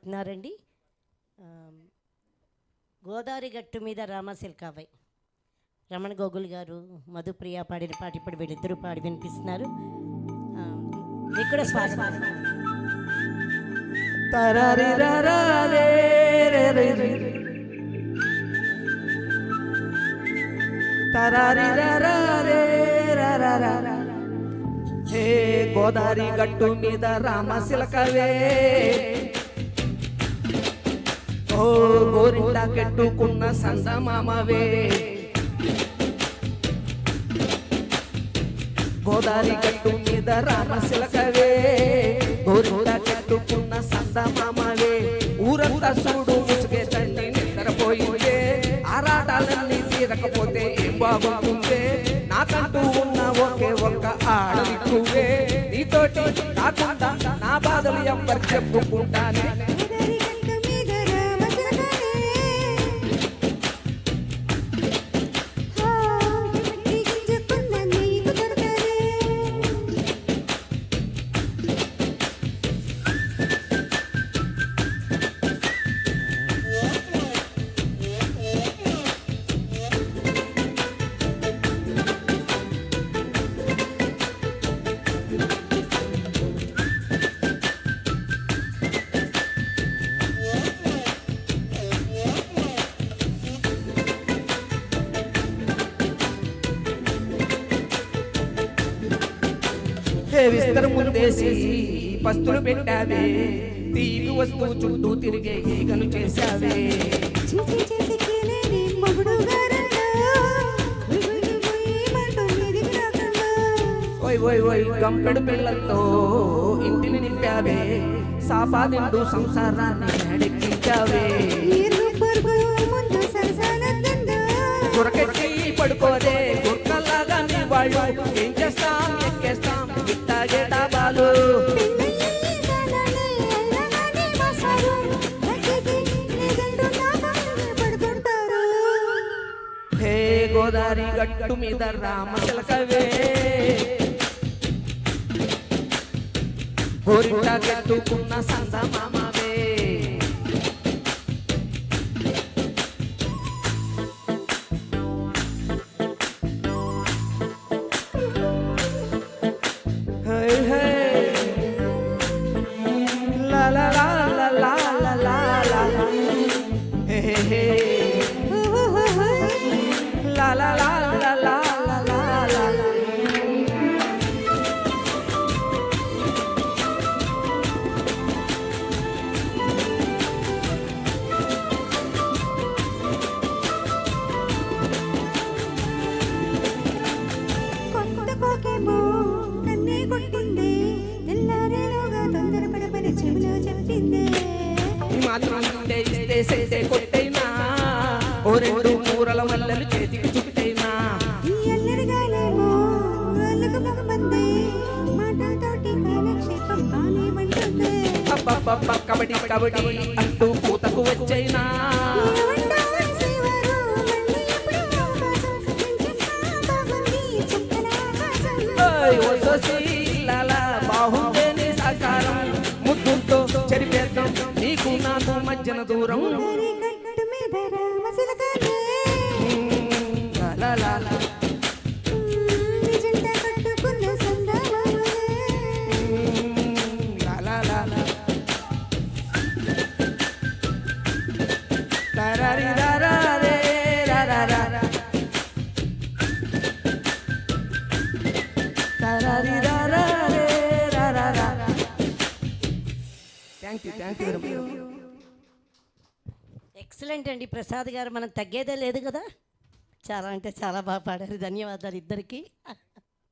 ఉన్నారండి. గోదావరి గట్టు మీద రామశిల్కావై రమణ గోగుల్ గారు, మధుప్రియ పాడిన పాట ఇప్పుడు వీళ్ళిద్దరూ పాడి వినిపిస్తున్నారు. మీకు కూడా స్వాగతం. హే గోదావరి గట్టు మీద రామశిలకవే, ఓ గోరింట కట్టుకున్న సందమామవే. గోదావరి గట్టు మీద రామశిలకవే, గోరింట కట్టుకున్న సందమామవే. ఊరంతా చూడు ముసుగే తల్లి నిద్రపోయిందే, ఆరాటాలన్నీ తీరకపోతే ఏం బాగుంటుందే. నాకంటూ ఉన్న ఒకే ఒక్క ఆడదిక్కువే, నీతోటి కాకుండా నా బాధలు ఎవ్వరు చెప్పుకుంటానే. విస్తర ముందేసి పస్తులు పెట్టావే, తీపి వస్తూ చుట్టూ తిరిగే ఈగను చేశావే. ఓయ్ ఓయ్ ఓయ్ గంపెడు పిల్లలతో ఇంటిని నింపావే, సాఫా నిండు సంసారాన్ని నడెక్కించావే. గురకెట్టి పడుకోదే గుర్కల్లాగా నీ వాళ్ళు, ఏం చేస్తాం ఎక్కేస్తాం ఇట్టాగే డాబాలు. హే గోదావరి గట్టు మీద రామశిలకవే, గోరింట కట్టుకున్న సందమామవే. La la la la la la la la, hey hey hey, la la la la la la la la. కొంత కోకేమో నన్నే కొట్టింది, తెల్లారేలోగా తొందరపడమని చెవిలో చెప్పింది. ఈ మాత్రం ఇస్తే సెట్టే కొట్టైనా, ఓ రెండు మూరల మల్లెలు చేతికి చుట్టైనా. ఈ అల్లరిగాలేమో వాళ్ళకు మగమంది, మాటలతోటి కాలక్షేపం కానివ్వంటుంది. అబ్బబ్బబ్బ కబడ్డీ కబడ్డీ అంటూ పూతకు వచ్చైనా. బాహుండే నీ సాకారం, ముద్దుతో చెరిపేద్దాం నీకు నాకు మధ్యన దూరం. ఎక్సలెంట్ అండి ప్రసాద్ గారు, మనం తగ్గేదే లేదు కదా. చాలా అంటే చాలా బాగా పాడారు. ధన్యవాదాలు ఇద్దరికి.